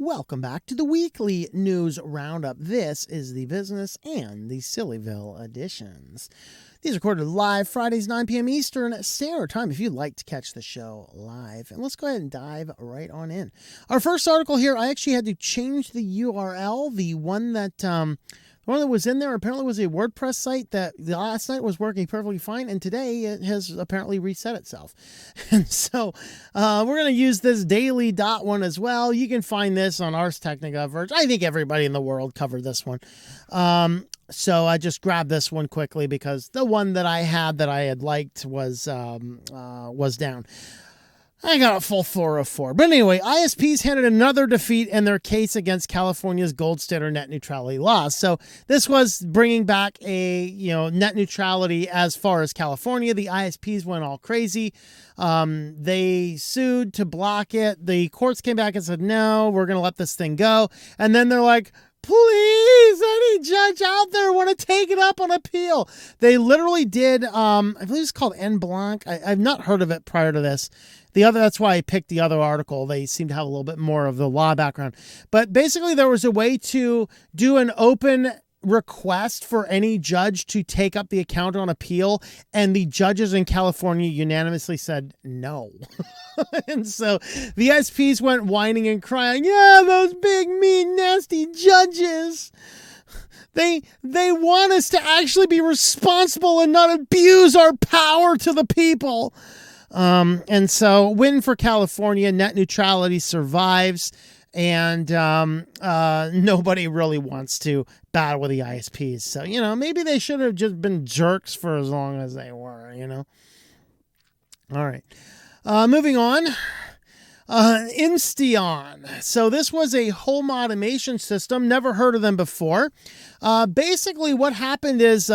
Welcome back to the weekly news roundup. This is the business and the Sillyville editions. These are recorded live Fridays, 9 p.m. Eastern Standard Time if you'd like to catch the show live. And let's go ahead and dive right on in. Our first article here, I actually had to change the URL. The one that was in there apparently was a WordPress site that last night was working perfectly fine, and today it has apparently reset itself. And so we're going to use this daily dot one as well. You can find this on Ars Technica version. I think everybody in the world covered this one. So I just grabbed this one quickly because the one that I had liked was down. I got a full 404. But anyway, ISPs handed another defeat in their case against California's gold standard net neutrality laws. So this was bringing back a, net neutrality as far as California. The ISPs went all crazy. They sued to block it. The courts came back and said, no, we're going to let this thing go. And then they're like, please, any judge out there want to take it up on appeal? They literally did, I believe it's called en blanc. I've not heard of it prior to this. That's why I picked the other article. They seem to have a little bit more of the law background. But basically there was a way to do an open request for any judge to take up the account on appeal, and the judges in California unanimously said no. And so the SPs went whining and crying, yeah, those big, mean, nasty judges. They want us to actually be responsible and not abuse our power to the people. And so win for California, net neutrality survives, and nobody really wants to battle with the ISPs. So, maybe they should have just been jerks for as long as they were, All right. Moving on. Insteon. So this was a home automation system. Never heard of them before. Basically what happened is,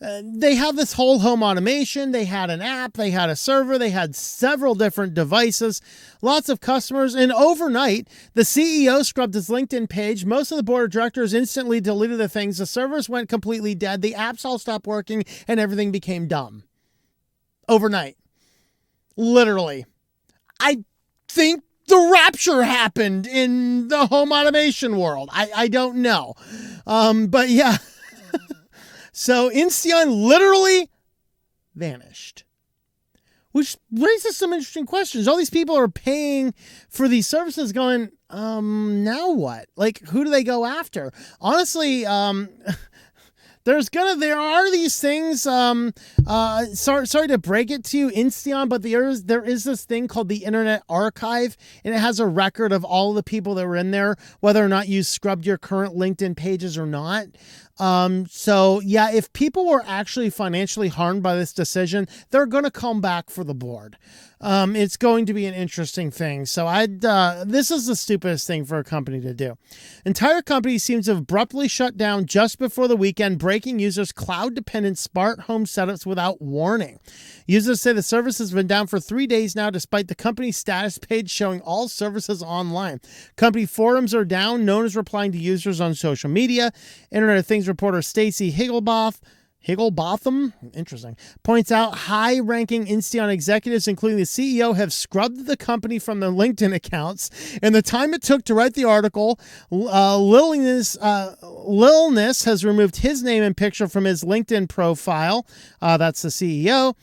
they have this whole home automation. They had an app, they had a server, they had several different devices, lots of customers. And overnight, the CEO scrubbed his LinkedIn page. Most of the board of directors instantly deleted the things. The servers went completely dead. The apps all stopped working and everything became dumb. Overnight. Literally. I think the rapture happened in the home automation world. I don't know. But yeah. So Insteon literally vanished, which raises some interesting questions. All these people are paying for these services going, now what? Like, who do they go after? Honestly, there are these things, sorry to break it to you, Insteon, but there is this thing called the Internet Archive, and it has a record of all the people that were in there, whether or not you scrubbed your current LinkedIn pages or not. So yeah, if people were actually financially harmed by this decision, they're going to come back for the board. It's going to be an interesting thing. So this is the stupidest thing for a company to do. Entire company seems to have abruptly shut down just before the weekend, breaking users' cloud-dependent smart home setups without warning. Users say the service has been down for 3 days now, despite the company's status page showing all services online. Company forums are down. No one is replying to users on social media. Internet of Things reporter Stacy Higglebotham, interesting, points out high-ranking Insteon executives, including the CEO, have scrubbed the company from their LinkedIn accounts. And the time it took to write the article, Lilness has removed his name and picture from his LinkedIn profile. That's the CEO.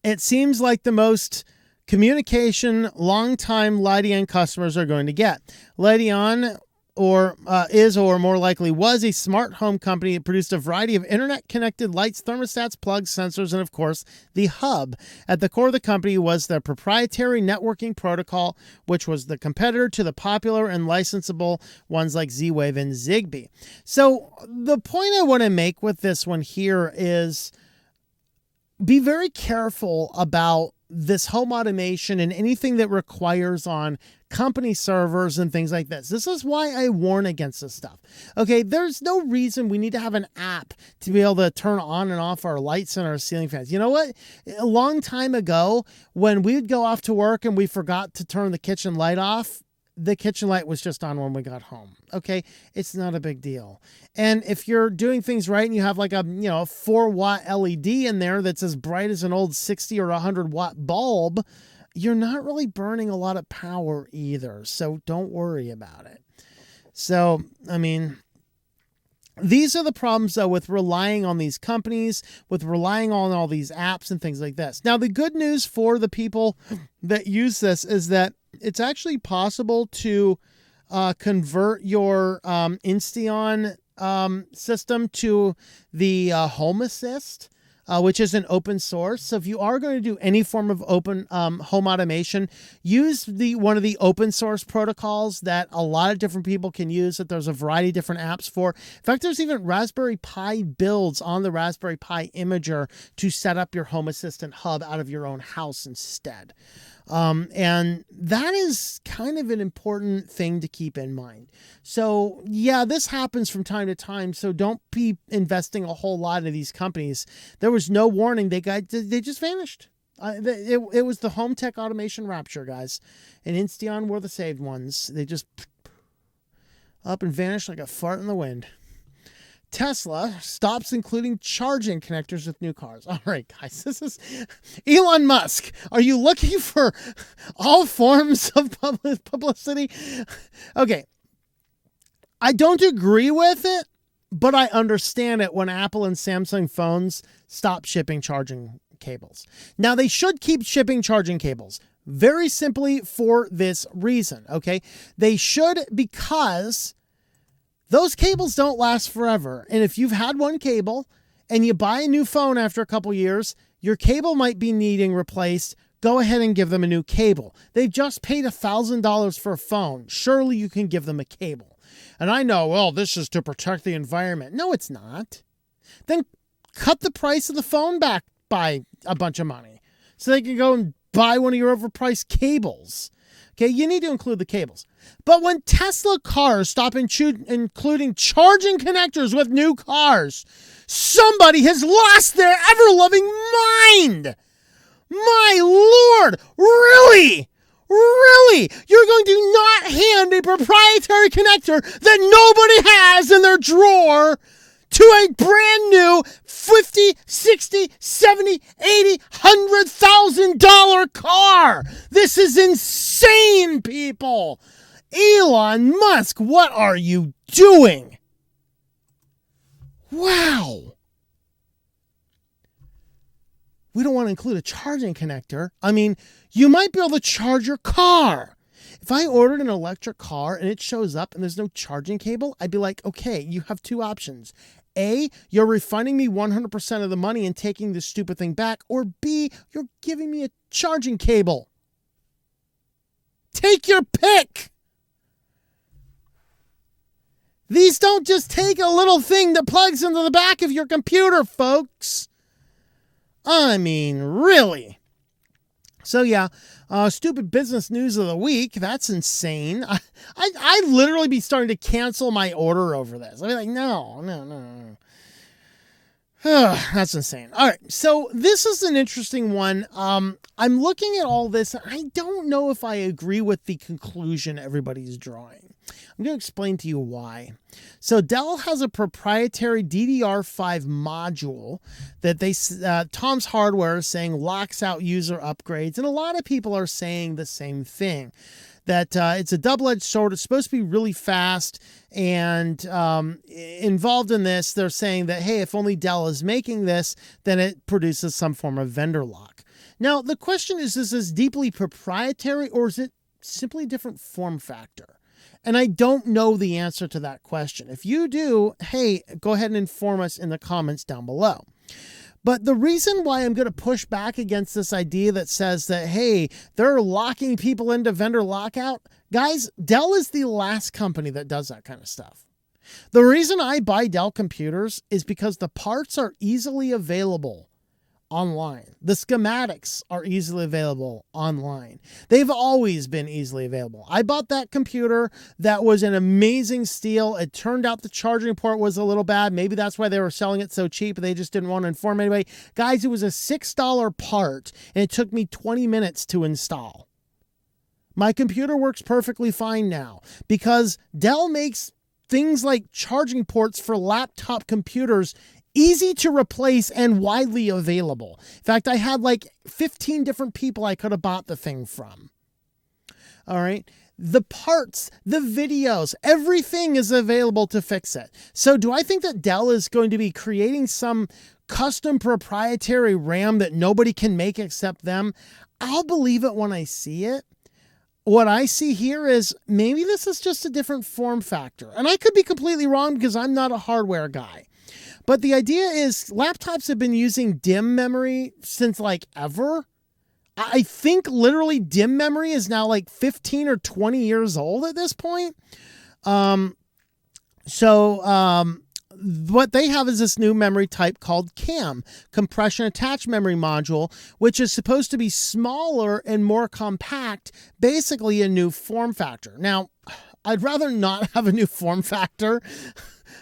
It seems like the most communication long-time Lideon customers are going to get. Lideon or more likely was a smart home company that produced a variety of internet-connected lights, thermostats, plugs, sensors, and of course, the hub. At the core of the company was their proprietary networking protocol, which was the competitor to the popular and licensable ones like Z-Wave and Zigbee. So the point I want to make with this one here is be very careful about this home automation and anything that requires on company servers and things like this. This is why I warn against this stuff. Okay, there's no reason we need to have an app to be able to turn on and off our lights and our ceiling fans. You know what? A long time ago, when we'd go off to work and we forgot to turn the kitchen light off, the kitchen light was just on when we got home. Okay. It's not a big deal. And if you're doing things right and you have like a 4-watt LED in there that's as bright as an old 60 or 100-watt bulb, you're not really burning a lot of power either. So don't worry about it. So, I mean, these are the problems, though, with relying on these companies, with relying on all these apps and things like this. Now, the good news for the people that use this is that it's actually possible to convert your Insteon system to the Home Assist, which is an open source. So if you are going to do any form of open home automation, use one of the open source protocols that a lot of different people can use, that there's a variety of different apps for. In fact, there's even Raspberry Pi builds on the Raspberry Pi Imager to set up your Home Assistant hub out of your own house instead. And that is kind of an important thing to keep in mind. So yeah, this happens from time to time. So don't be investing a whole lot in these companies. There was no warning. They just vanished. It was the home tech automation rapture, guys, and Insteon were the saved ones. They just up and vanished like a fart in the wind. Tesla stops including charging connectors with new cars. All right, guys, this is Elon Musk. Are you looking for all forms of publicity? Okay. I don't agree with it, but I understand it when Apple and Samsung phones stop shipping charging cables. Now, they should keep shipping charging cables very simply for this reason, okay? They should, because those cables don't last forever. And if you've had one cable and you buy a new phone after a couple years, your cable might be needing replaced. Go ahead and give them a new cable. They've just paid $1,000 for a phone. Surely you can give them a cable. And I know, well, this is to protect the environment. No, it's not. Then cut the price of the phone back by a bunch of money so they can go and buy one of your overpriced cables. Okay, you need to include the cables. But when Tesla cars stop including charging connectors with new cars, somebody has lost their ever-loving mind. My Lord, really? Really? You're going to not hand a proprietary connector that nobody has in their drawer to a brand new $50, $60, $70, $80, $100,000 car. This is insane, people. Elon Musk, what are you doing? Wow. We don't want to include a charging connector. I mean, you might be able to charge your car. If I ordered an electric car and it shows up and there's no charging cable, I'd be like, okay, you have two options. A, you're refunding me 100% of the money and taking this stupid thing back. Or B, you're giving me a charging cable. Take your pick. These don't just take a little thing that plugs into the back of your computer, folks. I mean, really. So yeah, stupid business news of the week. That's insane. I'd literally be starting to cancel my order over this. I'd be like, no. That's insane. All right, so this is an interesting one. I'm looking at all this. I don't know if I agree with the conclusion everybody's drawing. I'm going to explain to you why. So Dell has a proprietary DDR5 module that Tomm's Hardware is saying locks out user upgrades. And a lot of people are saying the same thing, that it's a double-edged sword. It's supposed to be really fast. And involved in this, they're saying that, hey, if only Dell is making this, then it produces some form of vendor lock. Now, the question is this deeply proprietary, or is it simply a different form factor? And I don't know the answer to that question. If you do, hey, go ahead and inform us in the comments down below. But the reason why I'm going to push back against this idea that says that, hey, they're locking people into vendor lockout, guys, Dell is the last company that does that kind of stuff. The reason I buy Dell computers is because the parts are easily available online. The schematics are easily available online. They've always been easily available. I bought that computer that was an amazing steal. It turned out the charging port was a little bad. Maybe that's why they were selling it so cheap. They just didn't want to inform anybody. Guys, it was a $6 part and it took me 20 minutes to install. My computer works perfectly fine now because Dell makes things like charging ports for laptop computers easy to replace, and widely available. In fact, I had like 15 different people I could have bought the thing from. All right. The parts, the videos, everything is available to fix it. So do I think that Dell is going to be creating some custom proprietary RAM that nobody can make except them? I'll believe it when I see it. What I see here is maybe this is just a different form factor. And I could be completely wrong because I'm not a hardware guy. But the idea is laptops have been using DIMM memory since like ever. I think literally DIMM memory is now like 15 or 20 years old at this point. What they have is this new memory type called CAM, Compression Attached Memory Module, which is supposed to be smaller and more compact, basically a new form factor. Now, I'd rather not have a new form factor,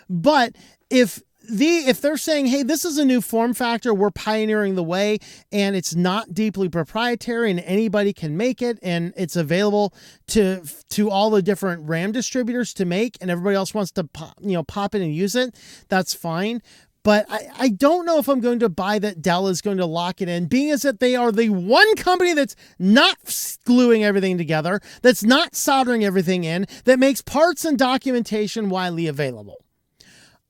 but if they're saying, hey, this is a new form factor, we're pioneering the way, and it's not deeply proprietary and anybody can make it, and it's available to all the different RAM distributors to make, and everybody else wants to pop in and use it, that's fine. But I don't know if I'm going to buy that Dell is going to lock it in, being as that they are the one company that's not gluing everything together, that's not soldering everything in, that makes parts and documentation widely available.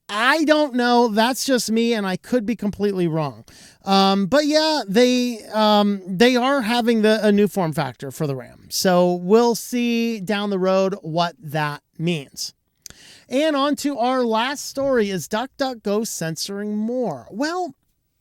I don't know. That's just me, and I could be completely wrong. But yeah, they are having a new form factor for the RAM. So we'll see down the road what that means. And on to our last story is DuckDuckGo censoring more. Well,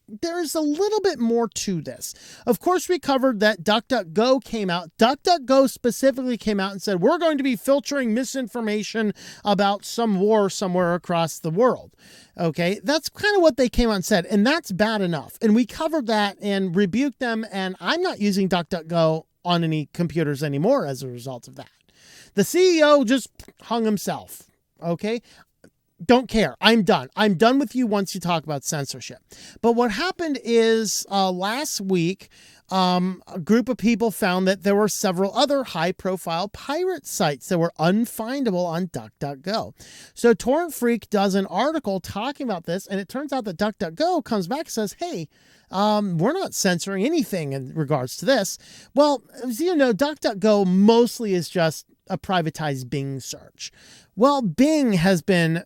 there's a little bit more to this. Of course, we covered that DuckDuckGo came out. DuckDuckGo specifically came out and said, we're going to be filtering misinformation about some war somewhere across the world. Okay, that's kind of what they came out and said, and that's bad enough. And we covered that and rebuked them, and I'm not using DuckDuckGo on any computers anymore as a result of that. The CEO just hung himself. Okay, don't care. I'm done. I'm done with you once you talk about censorship. But what happened is last week, a group of people found that there were several other high-profile pirate sites that were unfindable on DuckDuckGo. So Torrent Freak does an article talking about this, and it turns out that DuckDuckGo comes back and says, hey, we're not censoring anything in regards to this. Well, as you know, DuckDuckGo mostly is just a privatized Bing search. Well, Bing has been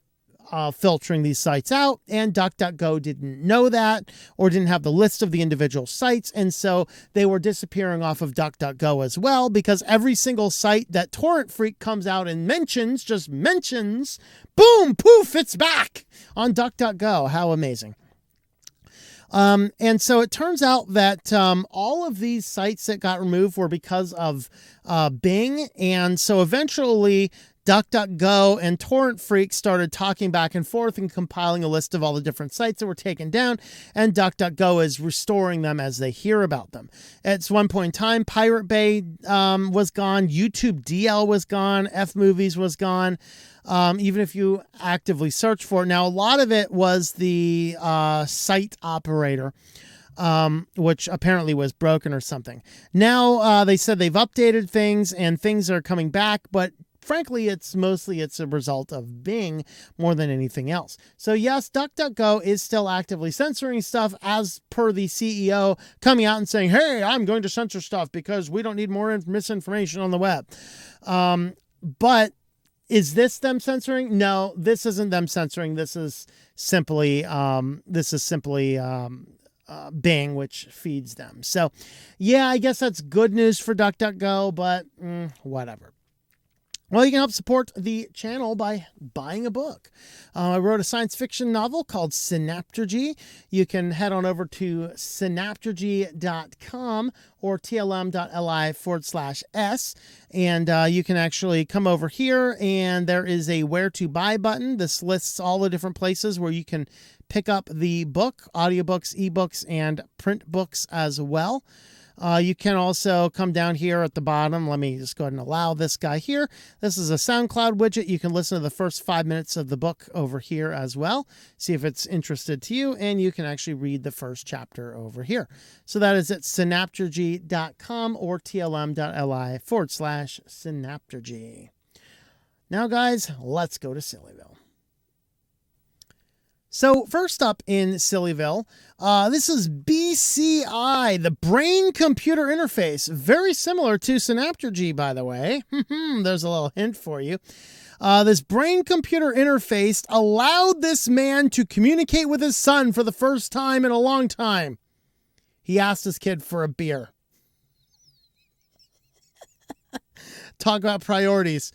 filtering these sites out, and DuckDuckGo didn't know that or didn't have the list of the individual sites, and so they were disappearing off of DuckDuckGo as well, because every single site that Torrent Freak comes out and just mentions, boom, poof, it's back on DuckDuckGo. How amazing. And so it turns out that all of these sites that got removed were because of Bing, and so eventually DuckDuckGo and Torrent Freak started talking back and forth and compiling a list of all the different sites that were taken down, and DuckDuckGo is restoring them as they hear about them. At one point in time, Pirate Bay was gone, YouTube DL was gone, F-Movies was gone, even if you actively search for it. Now, a lot of it was the site operator, which apparently was broken or something. Now, they said they've updated things and things are coming back, but frankly, it's a result of Bing more than anything else. So yes, DuckDuckGo is still actively censoring stuff, as per the CEO coming out and saying, hey, I'm going to censor stuff because we don't need more misinformation on the web. But is this them censoring? No, this isn't them censoring. This is simply Bing, which feeds them. So yeah, I guess that's good news for DuckDuckGo, but whatever. Well, you can help support the channel by buying a book. I wrote a science fiction novel called Synaptergy. You can head on over to synaptergy.com or tlm.li/s, and you can actually come over here, and there is a where to buy button. This lists all the different places where you can pick up the book, audiobooks, ebooks, and print books as well. You can also come down here at the bottom. Let me just go ahead and allow this guy here. This is a SoundCloud widget. You can listen to the first 5 minutes of the book over here as well. See if it's interested to you, and you can actually read the first chapter over here. So that is at synaptergy.com or tlm.li/synaptergy. Now, guys, let's go to Sillyville. So first up in Sillyville, this is BCI, the brain-computer interface. Very similar to Synaptergy, by the way. There's a little hint for you. This brain-computer interface allowed this man to communicate with his son for the first time in a long time. He asked his kid for a beer. Talk about priorities.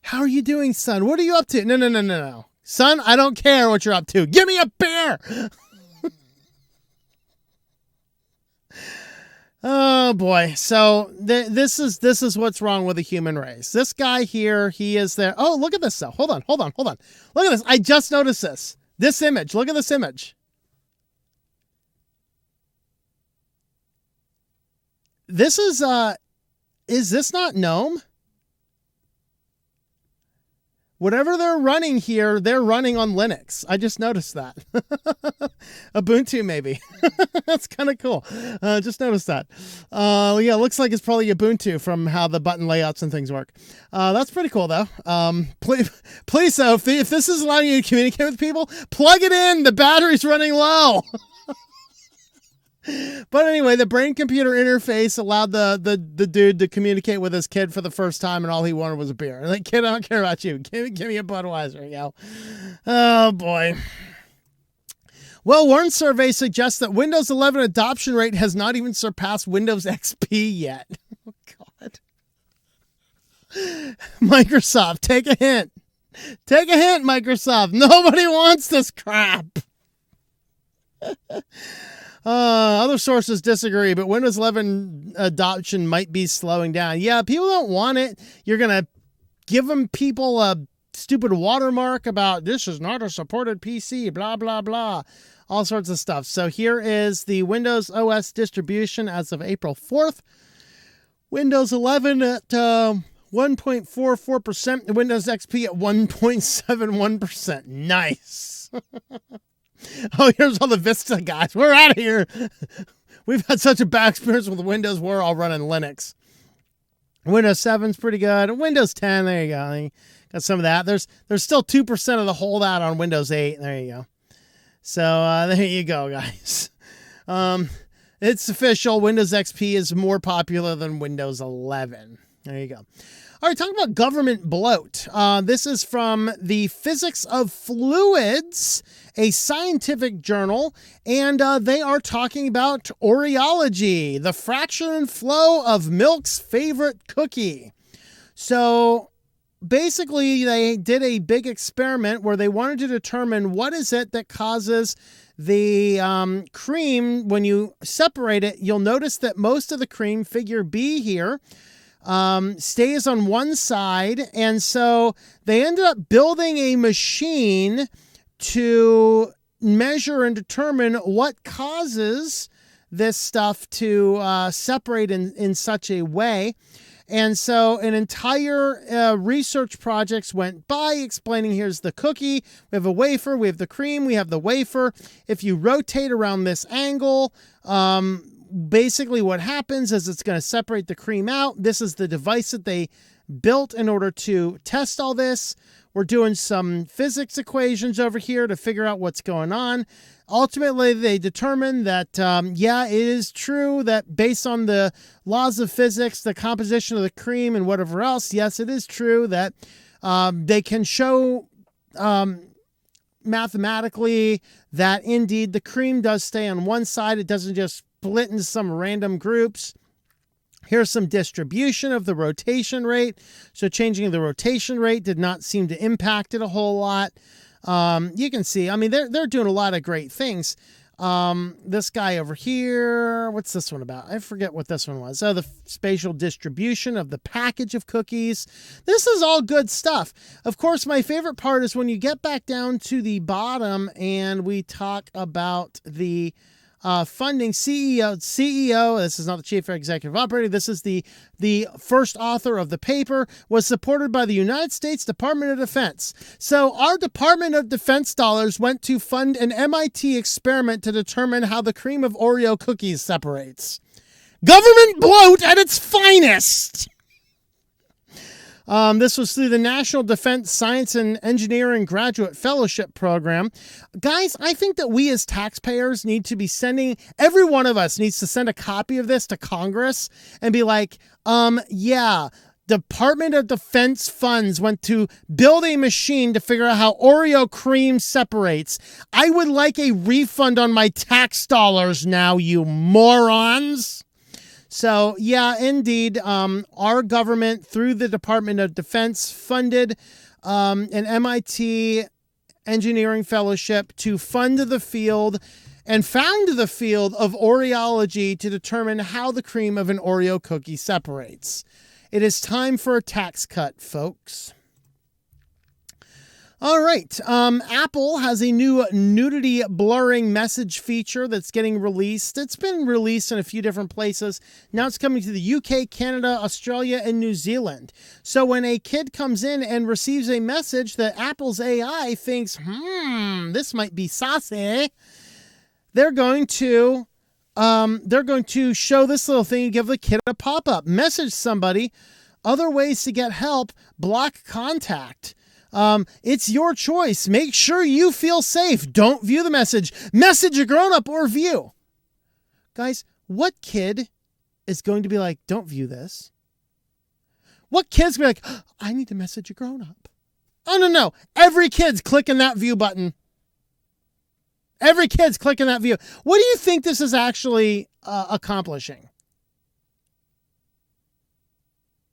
How are you doing, son? What are you up to? No. Son, I don't care what you're up to. Give me a beer. Oh boy. So this is what's wrong with the human race. This guy here, he is there. Oh, look at this though. Hold on. Look at this. I just noticed this. This image. Look at this image. This is this not GNOME? Whatever they're running here, they're running on Linux. I just noticed that. Ubuntu, maybe. That's kind of cool. Just noticed that. Yeah, looks like it's probably Ubuntu from how the button layouts and things work. That's pretty cool, though. Please, though, if this is allowing you to communicate with people, plug it in. The battery's running low. But anyway, the brain-computer interface allowed the dude to communicate with his kid for the first time, and all he wanted was a beer. Like, kid, I don't care about you. Give me a Budweiser, yo. Oh, boy. Well, one survey suggests that Windows 11 adoption rate has not even surpassed Windows XP yet. Oh, God. Microsoft, take a hint. Take a hint, Microsoft. Nobody wants this crap. Other sources disagree, but Windows 11 adoption might be slowing down. Yeah, people don't want it. You're going to give them people a stupid watermark about this is not a supported PC, blah, blah, blah. All sorts of stuff. So here is the Windows OS distribution as of April 4th. Windows 11 at 1.44%. Windows XP at 1.71%. Nice. Oh, here's all the Vista guys. We're out of here. We've had such a bad experience with Windows. We're all running Linux. Windows 7's pretty good. Windows 10, there you go. Got some of that. There's still 2% of the holdout on Windows 8. There you go. So there you go, guys. It's official. Windows XP is more popular than Windows 11. There you go. All right, talking about government bloat. This is from the Physics of Fluids, a scientific journal, and they are talking about Oreology, the fraction and flow of milk's favorite cookie. So basically, they did a big experiment where they wanted to determine what is it that causes the cream, when you separate it, you'll notice that most of the cream, figure B here, stays on one side. And so they ended up building a machine to measure and determine what causes this stuff to separate in such a way. And so an entire research projects went by explaining, here's the cookie, we have a wafer, we have the cream, we have the wafer. If you rotate around this angle, basically what happens is it's going to separate the cream out. This is the device that they built in order to test all this. We're doing some physics equations over here to figure out what's going on. Ultimately, they determined that, yeah, it is true that based on the laws of physics, the composition of the cream and whatever else, yes, it is true that they can show mathematically that indeed the cream does stay on one side. It doesn't just split into some random groups. Here's some distribution of the rotation rate. So changing the rotation rate did not seem to impact it a whole lot. You can see, I mean, they're doing a lot of great things. This guy over here, what's this one about? I forget what this one was. Oh, the spatial distribution of the package of cookies. This is all good stuff. Of course, my favorite part is when you get back down to the bottom and we talk about the funding. CEO, this is not the chief executive operator, this is the first author of the paper, was supported by the United States Department of Defense. So our Department of Defense dollars went to fund an MIT experiment to determine how the cream of Oreo cookies separates. Government bloat at its finest! This was through the National Defense Science and Engineering Graduate Fellowship Program. Guys, I think that we as taxpayers need to be every one of us needs to send a copy of this to Congress and be like, yeah, Department of Defense funds went to build a machine to figure out how Oreo cream separates. I would like a refund on my tax dollars now, you morons. So, yeah, indeed, our government, through the Department of Defense, funded an MIT engineering fellowship to fund the field and found the field of Oreology to determine how the cream of an Oreo cookie separates. It is time for a tax cut, folks. All right. Apple has a new nudity blurring message feature that's getting released. It's been released in a few different places. Now it's coming to the UK, Canada, Australia, and New Zealand. So when a kid comes in and receives a message that Apple's AI thinks, this might be saucy, they're going to show this little thing and give the kid a pop-up. Message somebody. Other ways to get help. Block contact. It's your choice. Make sure you feel safe. Don't view the message. Message a grown-up or view. Guys, what kid is going to be like, don't view this? What kid's going to be like, I need to message a grown-up? Oh, no. Every kid's clicking that view button. Every kid's clicking that view. What do you think this is actually accomplishing?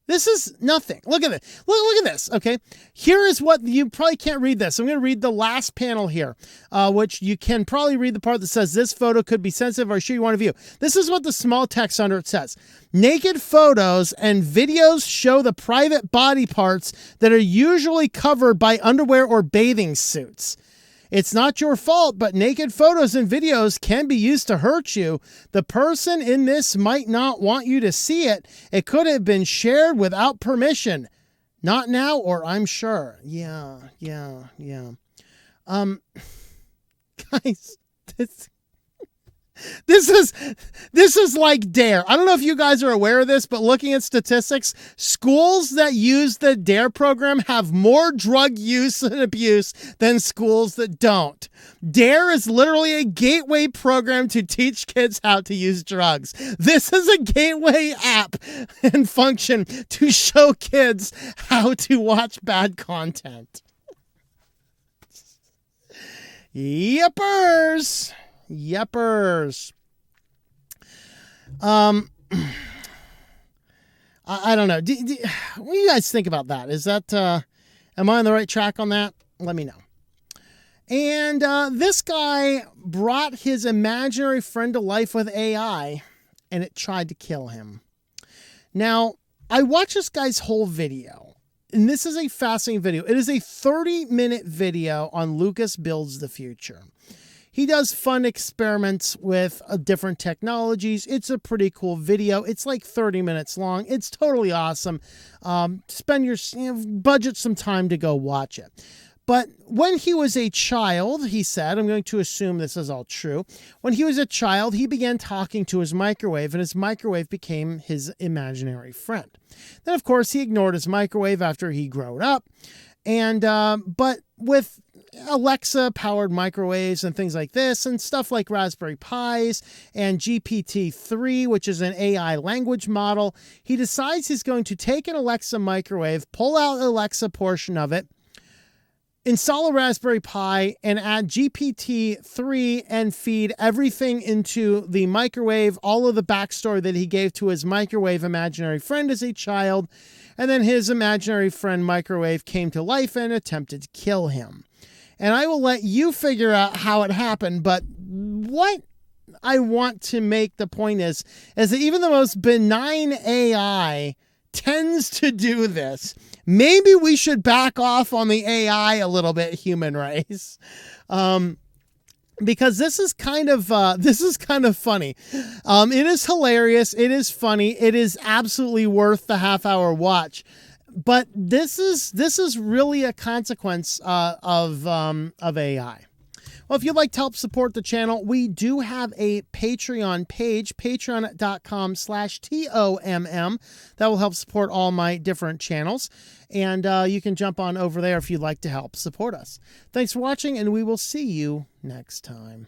This is nothing. Look at this. Look at this, okay? Here is what, you probably can't read this. I'm going to read the last panel here, which you can probably read the part that says this photo could be sensitive or sure you want to view. This is what the small text under it says. Naked photos and videos show the private body parts that are usually covered by underwear or bathing suits. It's not your fault, but naked photos and videos can be used to hurt you. The person in this might not want you to see it. It could have been shared without permission. Not now, or I'm sure. Yeah. Guys, this is like DARE. I don't know if you guys are aware of this, but looking at statistics, schools that use the DARE program have more drug use and abuse than schools that don't. DARE is literally a gateway program to teach kids how to use drugs. This is a gateway app and function to show kids how to watch bad content. Yippers. I don't know. What do you guys think about that? Is that, am I on the right track on that? Let me know. And this guy brought his imaginary friend to life with AI, and it tried to kill him. Now, I watched this guy's whole video, and this is a fascinating video. It is a 30-minute video on Lucas Builds the Future. He does fun experiments with different technologies. It's a pretty cool video. It's like 30 minutes long. It's totally awesome. Budget some time to go watch it. But when he was a child, he said, I'm going to assume this is all true. When he was a child, he began talking to his microwave, and his microwave became his imaginary friend. Then, of course, he ignored his microwave after he grew up. And, but with Alexa-powered microwaves and things like this, and stuff like Raspberry Pis and GPT-3, which is an AI language model, he decides he's going to take an Alexa microwave, pull out the Alexa portion of it, install a Raspberry Pi, and add GPT-3 and feed everything into the microwave, all of the backstory that he gave to his microwave imaginary friend as a child, and then his imaginary friend microwave came to life and attempted to kill him. And I will let you figure out how it happened, but what I want to make the point is that even the most benign AI tends to do this. Maybe we should back off on the AI a little bit, human race. Because this is kind of funny. It is hilarious. It is funny. It is absolutely worth the half-hour watch. But this is really a consequence of AI. Well, if you'd like to help support the channel, we do have a Patreon page, patreon.com/TOMM. That will help support all my different channels. And you can jump on over there if you'd like to help support us. Thanks for watching, and we will see you next time.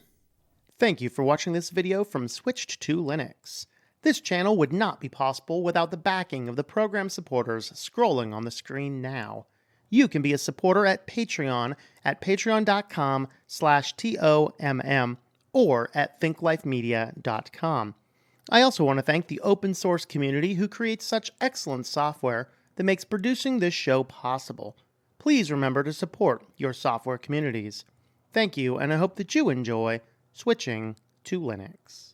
Thank you for watching this video from Switched to Linux. This channel would not be possible without the backing of the program supporters scrolling on the screen now. You can be a supporter at Patreon at patreon.com/TOMM or at thinklifemedia.com. I also want to thank the open source community who creates such excellent software that makes producing this show possible. Please remember to support your software communities. Thank you, and I hope that you enjoy switching to Linux.